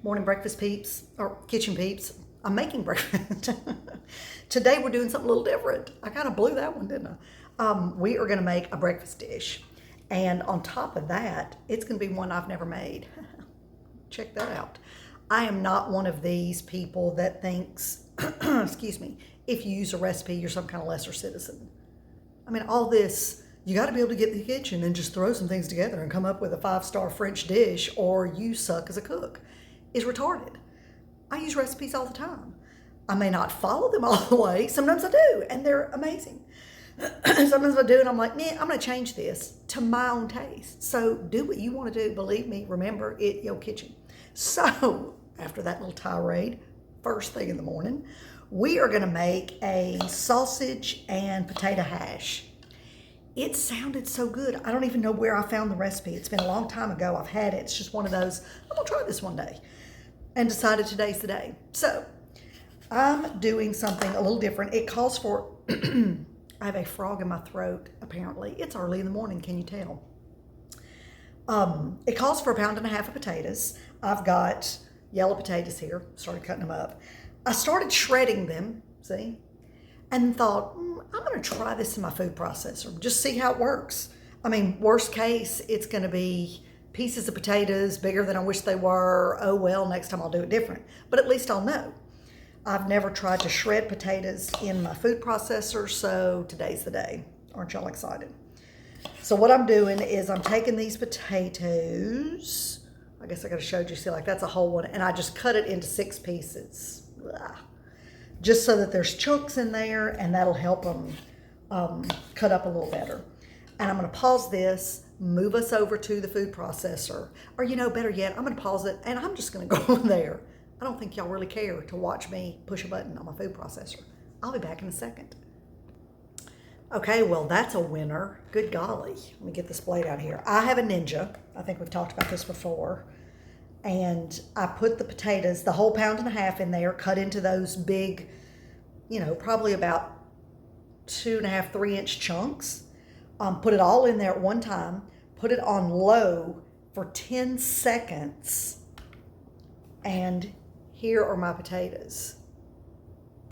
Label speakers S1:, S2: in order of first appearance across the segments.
S1: Morning breakfast peeps, or kitchen peeps. I'm making breakfast. Today we're doing something a little different. I kind of blew that one, didn't I? We are going to make a breakfast dish. And on top of that, it's going to be one I've never made. Check that out. I am not one of these people that thinks, excuse me, if you use a recipe, you're some kind of lesser citizen. I mean, all this, you got to be able to get in the kitchen and just throw some things together and come up with a 5-star French dish, or you suck as a cook, is retarded. I use recipes all the time. I may not follow them all the way. Sometimes I do, and they're amazing. Sometimes I do, and I'm like, man, I'm going to change this to my own taste. So do what you want to do. Believe me, remember, it's your kitchen. So after that little tirade, first thing in the morning, we are going to make a sausage and potato hash. It sounded so good. I don't even know where I found the recipe. It's been a long time ago. I've had it. It's just one of those, I'm going to try this one day. And decided today's the day. So I'm doing something a little different. It calls for, I have a frog in my throat, apparently. It's early in the morning, can you tell? It calls for 1.5 pounds of potatoes. I've got yellow potatoes here. Started cutting them up. I started shredding them, see? And thought, I'm going to try this in my food processor. Just see how it works. I mean, worst case, it's going to be pieces of potatoes bigger than I wish they were. Oh, well, next time I'll do it different. But at least I'll know. I've never tried to shred potatoes in my food processor, so today's the day. Aren't y'all excited? So what I'm doing is I'm taking these potatoes. I guess I could have showed you. See, like that's a whole one. And I just cut it into 6 pieces. Blah. Just so that there's chunks in there, and that'll help them cut up a little better. And I'm going to pause this, move us over to the food processor. Or, you know, better yet, I'm going to pause it, and I'm just going to go in there. I don't think y'all really care to watch me push a button on my food processor. I'll be back in a second. Okay, well, that's a winner. Good golly. Let me get this blade out here. I have a Ninja. I think we've talked about this before. And I put the potatoes, the whole 1.5 pounds in there, cut into those big, you know, probably about 2.5, 3-inch chunks. Put it all in there at one time. Put it on low for 10 seconds. And here are my potatoes.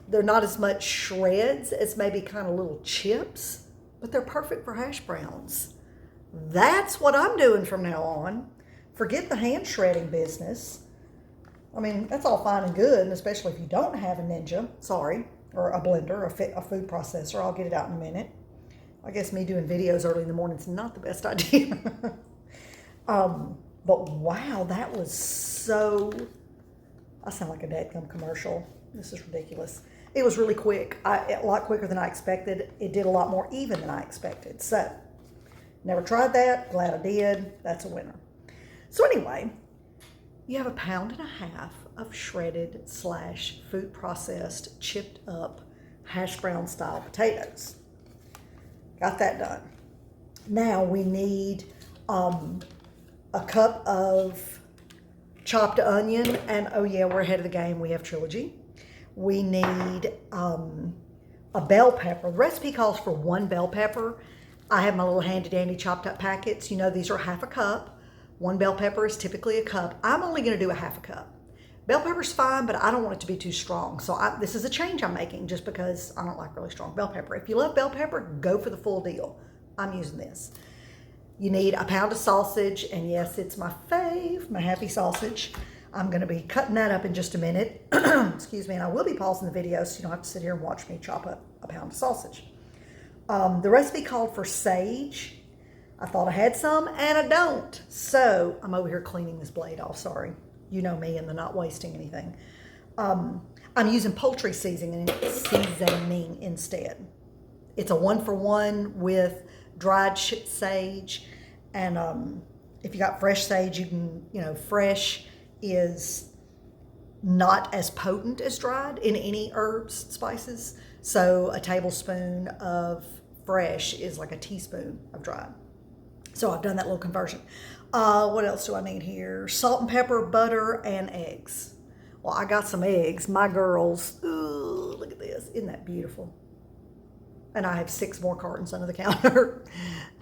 S1: They're not as much shreds as maybe kind of little chips, but they're perfect for hash browns. That's what I'm doing from now on. Forget the hand shredding business. I mean, that's all fine and good, and especially if you don't have a Ninja, or a blender, a food processor. I'll get it out in a minute. I guess me doing videos early in the morning is not the best idea. But wow, that was so, I sound like a dadgum commercial. This is ridiculous. It was really quick, a lot quicker than I expected. It did a lot more even than I expected. So, never tried that, glad I did. That's a winner. So anyway, you have 1.5 pounds of shredded / food processed, chipped up, hash brown style potatoes. Got that done. Now we need a cup of chopped onion, and oh yeah, we're ahead of the game. We have Trilogy. We need a bell pepper. The recipe calls for 1 bell pepper. I have my little handy dandy chopped up packets. You know, these are 1/2 cup. 1 bell pepper is typically a cup. I'm only going to do 1/2 cup. Bell pepper's fine, but I don't want it to be too strong. So this is a change I'm making just because I don't like really strong bell pepper. If you love bell pepper, go for the full deal. I'm using this. You need 1 pound of sausage, and yes, it's my fave, my happy sausage. I'm going to be cutting that up in just a minute. Excuse me, and I will be pausing the video so you don't have to sit here and watch me chop up 1 pound of sausage. The recipe called for sage. I thought I had some, and I don't. So I'm over here cleaning this blade off, sorry. You know me and the not wasting anything. I'm using poultry seasoning instead. It's a 1-for-1 with dried sage. And if you got fresh sage, you can, you know, fresh is not as potent as dried in any herbs, spices. So a tablespoon of fresh is like a teaspoon of dried. So I've done that little conversion. What else do I need here? Salt and pepper, butter, and eggs. Well, I got some eggs. My girls, ooh, look at this. Isn't that beautiful? And I have 6 more cartons under the counter.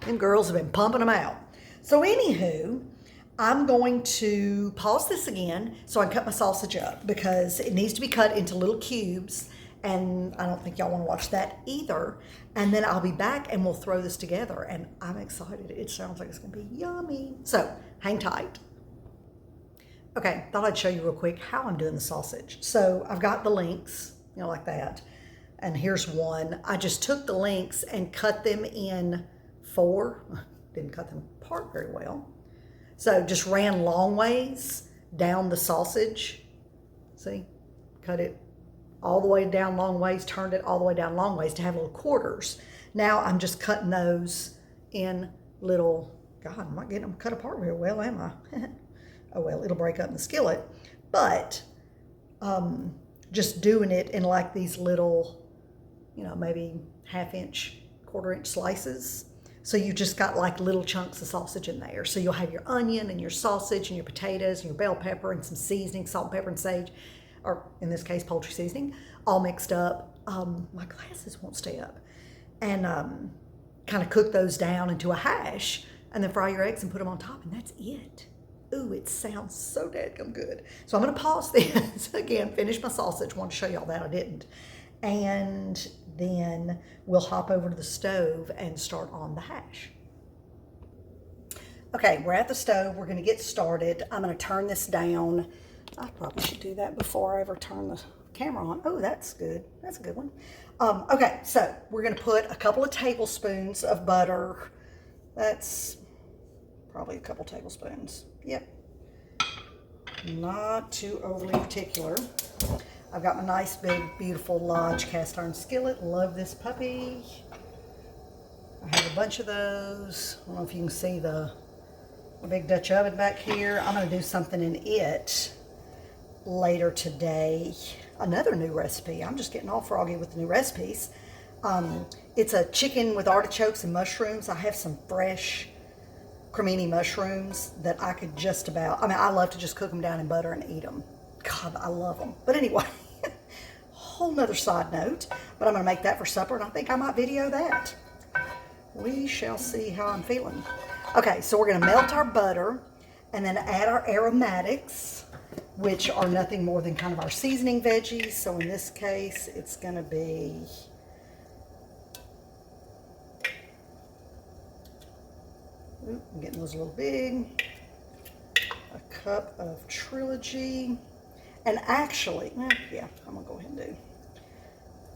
S1: Them girls have been pumping them out. So anywho, I'm going to pause this again so I can cut my sausage up because it needs to be cut into little cubes, and I don't think y'all want to watch that either. And then I'll be back and we'll throw this together, and I'm excited. It sounds like it's going to be yummy. So hang tight. Okay, thought I'd show you real quick how I'm doing the sausage. So I've got the links, you know, like that. And here's one. I just took the links and cut them in four. Didn't cut them apart very well. So just ran long ways down the sausage. See, cut it all the way down long ways, turned it all the way down long ways to have little quarters. Now I'm just cutting those in little, God, I'm not getting them cut apart very well, am I? Oh well, it'll break up in the skillet. But just doing it in like these little, you know, maybe ½ inch, ½ inch slices. So you just got like little chunks of sausage in there. So you'll have your onion and your sausage and your potatoes and your bell pepper and some seasoning, salt, pepper, and sage, or in this case, poultry seasoning, all mixed up. My glasses won't stay up. And kind of cook those down into a hash and then fry your eggs and put them on top, and that's it. Ooh, it sounds so dadgum good. So I'm gonna pause this again, finish my sausage. Want to show y'all that I didn't. And then we'll hop over to the stove and start on the hash. Okay, we're at the stove. We're gonna get started. I'm gonna turn this down. I probably should do that before I ever turn the camera on. Oh, that's good. That's a good one. Okay, so we're gonna put a couple of tablespoons of butter. That's probably a couple tablespoons. Yep. Not too overly particular. I've got my nice, big, beautiful Lodge cast iron skillet. Love this puppy. I have a bunch of those. I don't know if you can see the big Dutch oven back here. I'm going to do something in it later today. Another new recipe. I'm just getting all froggy with the new recipes. It's a chicken with artichokes and mushrooms. I have some fresh cremini mushrooms that I could just about, I mean, I love to just cook them down in butter and eat them. God, I love them. But anyway, whole nother side note, but I'm gonna make that for supper, and I think I might video that. We shall see how I'm feeling. Okay, so we're gonna melt our butter and then add our aromatics, which are nothing more than kind of our seasoning veggies. So in this case, it's gonna be I'm getting those a little big. A cup of Trilogy. And actually, yeah, I'm gonna go ahead and do.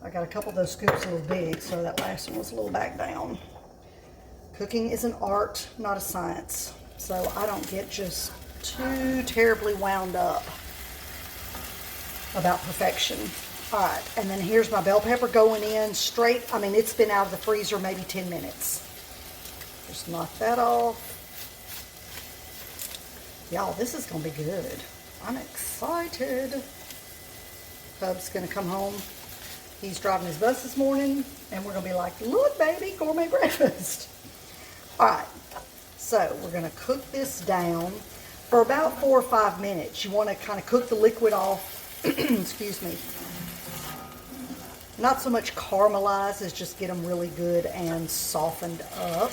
S1: I got a couple of those scoops a little big, so that last one was a little back down. Cooking is an art, not a science. So I don't get just too terribly wound up about perfection. All right, and then here's my bell pepper going in straight. I mean, it's been out of the freezer maybe 10 minutes. Just knock that off. Y'all, this is gonna be good. I'm excited. Hub's gonna come home. He's driving his bus this morning, and we're gonna be like, look, baby, gourmet breakfast. All right, so we're gonna cook this down for about 4 or 5 minutes. You wanna kind of cook the liquid off, excuse me. Not so much caramelize as just get them really good and softened up.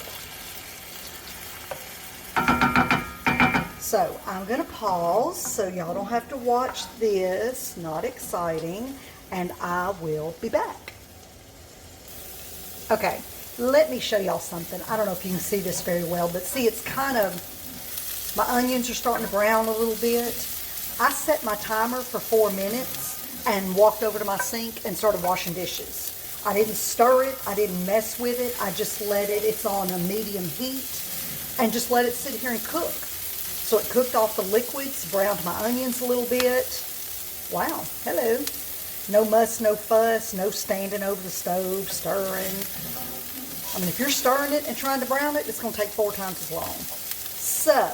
S1: So I'm gonna pause so y'all don't have to watch this, not exciting, and I will be back. Okay, let me show y'all something. I don't know if you can see this very well, but see, it's kind of, my onions are starting to brown a little bit. I set my timer for 4 minutes and walked over to my sink and started washing dishes. I didn't stir it, I didn't mess with it, I just let it, it's on a medium heat, and just let it sit here and cook. So it cooked off the liquids, browned my onions a little bit. Wow, hello. No muss, no fuss, no standing over the stove, stirring. I mean, if you're stirring it and trying to brown it, it's gonna take 4 times as long. So,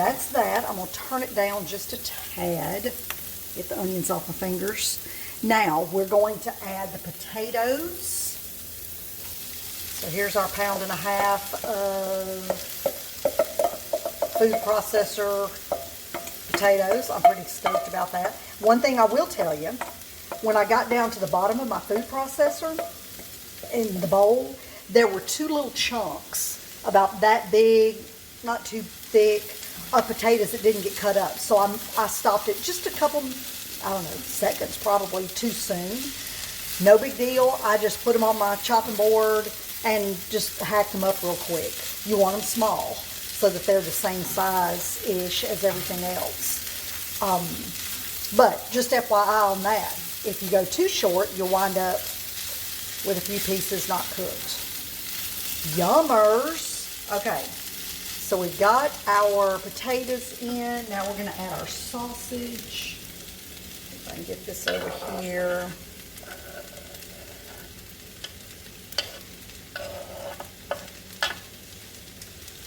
S1: that's that. I'm gonna turn it down just a tad. Get the onions off my fingers. Now, we're going to add the potatoes. So here's our 1.5 pounds of food processor potatoes. I'm pretty stoked about that. One thing I will tell you, when I got down to the bottom of my food processor in the bowl, there were 2 little chunks about that big, not too thick, of potatoes that didn't get cut up. So I stopped it just a couple, I don't know, seconds, probably too soon. No big deal. I just put them on my chopping board and just hacked them up real quick. You want them small so that they're the same size-ish as everything else. But just FYI on that, if you go too short, you'll wind up with a few pieces not cooked. Yummers. Okay, so we've got our potatoes in. Now we're going to add our sausage. If I can get this over here.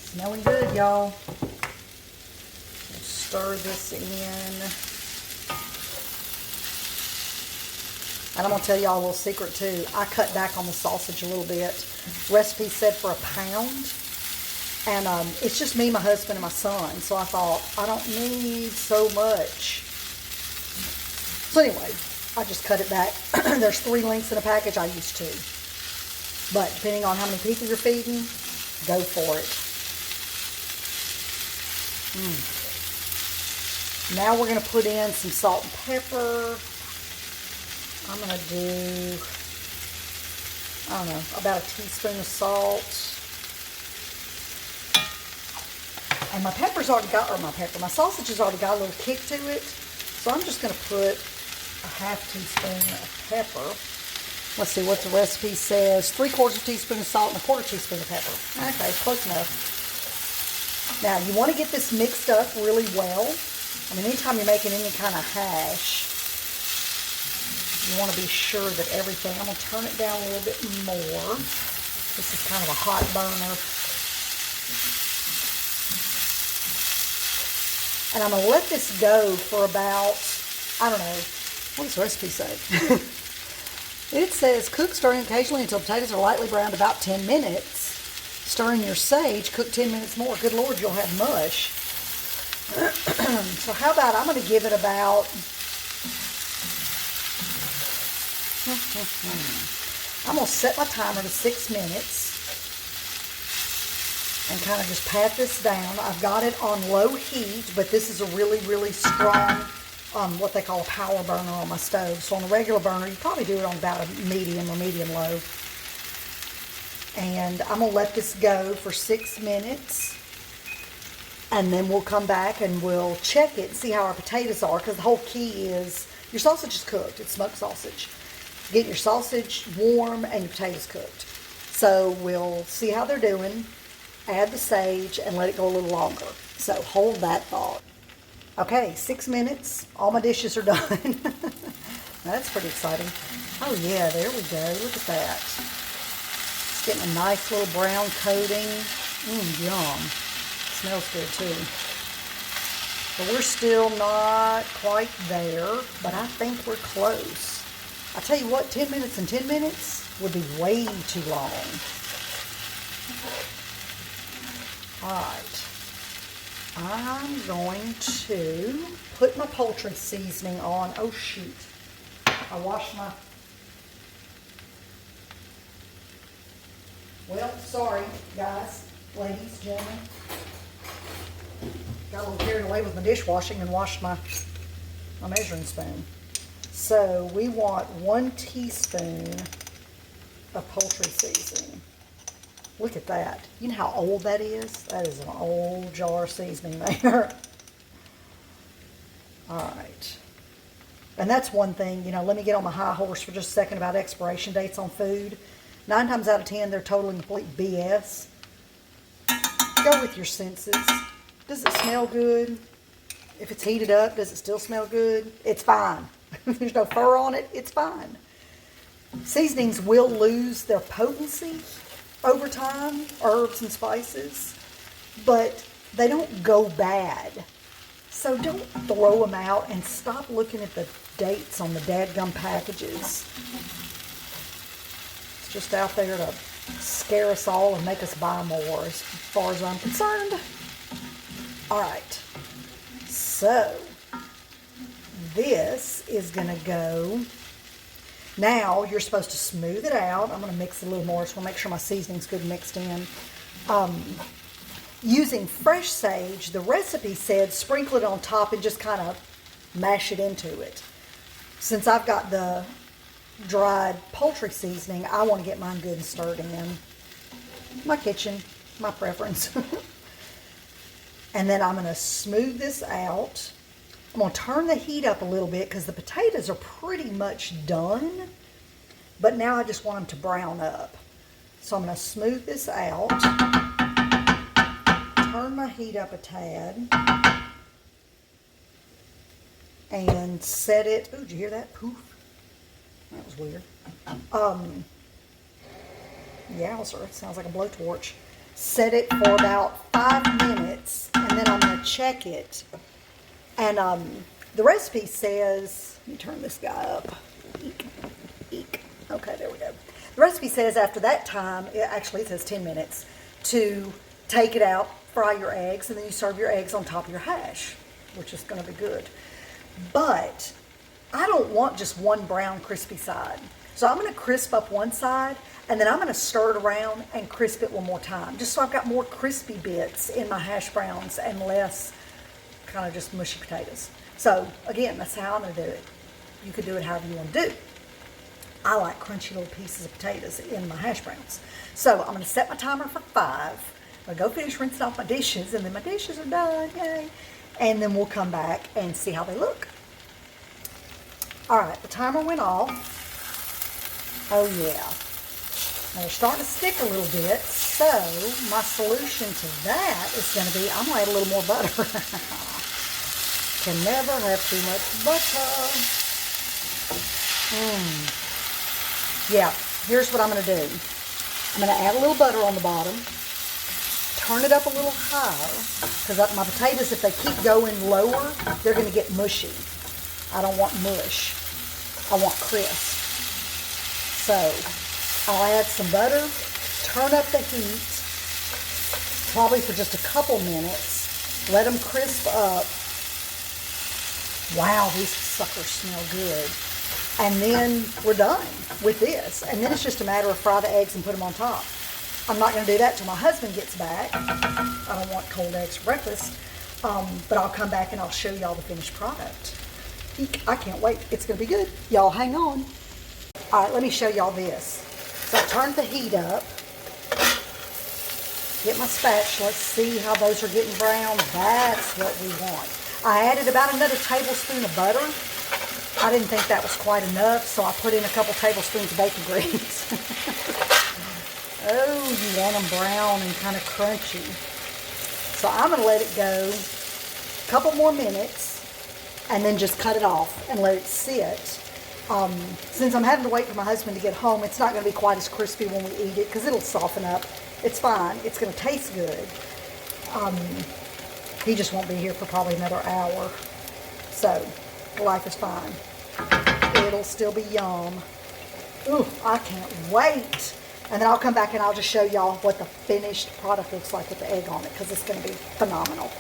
S1: Smelling good, y'all. We'll stir this in. And I'm going to tell y'all a little secret too. I cut back on the sausage a little bit. Recipe said for a pound. And it's just me, my husband, and my son. So I thought, I don't need so much. So anyway, I just cut it back. There's 3 links in a package. I use 2. But depending on how many people you're feeding, go for it. Now we're going to put in some salt and pepper. I'm going to do, I don't know, about a teaspoon of salt. And my pepper's already got, or my sausage has already got a little kick to it. So I'm just going to put a half teaspoon of pepper. Let's see what the recipe says. 3/4 teaspoon of salt and 1/4 teaspoon of pepper. Okay, close enough. Now, you want to get this mixed up really well. I mean, anytime you're making any kind of hash, you want to be sure that everything, I'm going to turn it down a little bit more. This is kind of a hot burner. And I'm going to let this go for about, I don't know, what does the recipe say? It says, cook stirring occasionally until potatoes are lightly browned, about 10 minutes. Stir in your sage, cook 10 minutes more. Good Lord, you'll have mush. So how about, I'm going to give it about, I'm going to set my timer to 6 minutes and kind of just pat this down. I've got it on low heat, but this is a really, really strong, what they call a power burner on my stove. So on a regular burner, you probably do it on about a medium or medium low. And I'm going to let this go for 6 minutes. And then we'll come back and we'll check it and see how our potatoes are. Because the whole key is, your sausage is cooked. It's smoked sausage. Get your sausage warm and your potatoes cooked. So we'll see how they're doing. Add the sage and let it go a little longer. So hold that thought. Okay, 6 minutes. All my dishes are done. That's pretty exciting. Oh yeah, there we go. Look at that. It's getting a nice little brown coating. Yum. Smells good too. But we're still not quite there, but I think we're close. I tell you what, 10 minutes and 10 minutes would be way too long. Alright. I'm going to put my poultry seasoning on. Oh shoot. I washed my... Well, sorry guys, ladies, gentlemen. Got a little carried away with my dishwashing and washed my measuring spoon. So we want 1 teaspoon of poultry seasoning. Look at that. You know how old that is? That is an old jar seasoning there. All right. And that's one thing, you know, let me get on my high horse for just a second about expiration dates on food. 9 times out of 10, they're total and complete BS. Go with your senses. Does it smell good? If it's heated up, does it still smell good? It's fine. If there's no fur on it, it's fine. Seasonings will lose their potency over time, herbs and spices, but they don't go bad. So don't throw them out and stop looking at the dates on the dadgum packages. It's just out there to scare us all and make us buy more as far as I'm concerned. All right, so this is going to go. Now you're supposed to smooth it out. I'm going to mix it a little more, so I'll make sure my seasoning's good mixed in. using fresh sage, the recipe said sprinkle it on top and just kind of mash it into it. Since I've got the dried poultry seasoning, I want to get mine good and stirred in. My kitchen, my preference. And then I'm going to smooth this out. I'm going to turn the heat up a little bit because the potatoes are pretty much done. But now I just want them to brown up. So I'm going to smooth this out. Turn my heat up a tad. And set it. Ooh, did you hear that? Poof. That was weird. Yowzer, it sounds like a blowtorch. Set it for about 5 minutes, and then I'm going to check it. And the recipe says, let me turn this guy up. Eek, eek. Okay, there we go. The recipe says after that time, it says 10 minutes, to take it out, fry your eggs, and then you serve your eggs on top of your hash, which is going to be good. But I don't want just one brown crispy side. So I'm going to crisp up one side, and then I'm going to stir it around and crisp it one more time, just so I've got more crispy bits in my hash browns and less kind of just mushy potatoes. So again, that's how I'm going to do it. You could do it however you want to do. I like crunchy little pieces of potatoes in my hash browns. So I'm going to set my timer for 5. I'm going to go finish rinsing off my dishes, and then my dishes are done, yay. And then we'll come back and see how they look. All right, the timer went off. Oh yeah. Now they're starting to stick a little bit, so my solution to that is going to be, I'm going to add a little more butter. Can never have too much butter. Yeah, here's what I'm going to do. I'm going to add a little butter on the bottom, turn it up a little higher, because my potatoes, if they keep going lower, they're going to get mushy. I don't want mush. I want crisp. So I'll add some butter, turn up the heat, probably for just a couple minutes, let them crisp up. Wow, these suckers smell good. And then we're done with this. And then it's just a matter of fry the eggs and put them on top. I'm not going to do that till my husband gets back. I don't want cold eggs for breakfast. But I'll come back and I'll show y'all the finished product. I can't wait. It's going to be good. Y'all hang on. All right, let me show y'all this. So I turned the heat up. Get my spatula. Let's see how those are getting brown. That's what we want. I added about another tablespoon of butter. I didn't think that was quite enough, so I put in a couple tablespoons of bacon grease. Oh, you want them brown and kind of crunchy. So I'm going to let it go a couple more minutes and then just cut it off and let it sit. Since I'm having to wait for my husband to get home, it's not going to be quite as crispy when we eat it because it'll soften up. It's fine. It's going to taste good. He just won't be here for probably another hour. So life is fine. It'll still be yum. Ooh, I can't wait. And then I'll come back and I'll just show y'all what the finished product looks like with the egg on it because it's going to be phenomenal.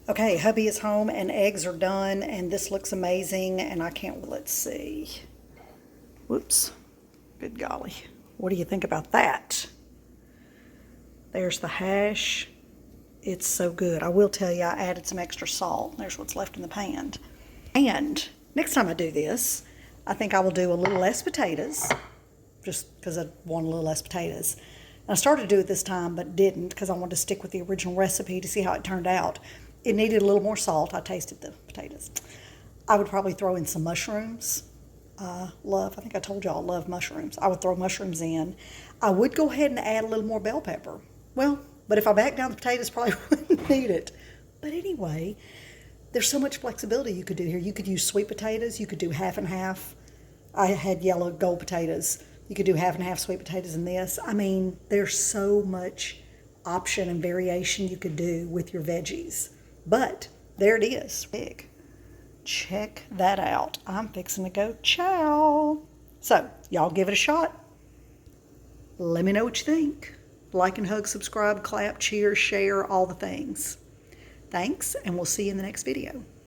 S1: Okay, hubby is home and eggs are done and this looks amazing and I can't, let's see. Whoops, good golly. What do you think about that? There's the hash. It's so good. I will tell you I added some extra salt. There's what's left in the pan. And next time I do this, I think I will do a little less potatoes just because I want a little less potatoes. And I started to do it this time but didn't because I wanted to stick with the original recipe to see how it turned out. It needed a little more salt. I tasted the potatoes. I would probably throw in some mushrooms. I think I told y'all I love mushrooms. I would throw mushrooms in. I would go ahead and add a little more bell pepper. Well, but if I back down the potatoes, probably wouldn't need it. But anyway, there's so much flexibility you could do here. You could use sweet potatoes. You could do half and half. I had yellow gold potatoes. You could do half and half sweet potatoes in this. I mean, there's so much option and variation you could do with your veggies. But there it is. Big. Check that out. I'm fixing to go chow. So, y'all give it a shot. Let me know what you think. Like and hug, subscribe, clap, cheer, share, all the things. Thanks, and we'll see you in the next video.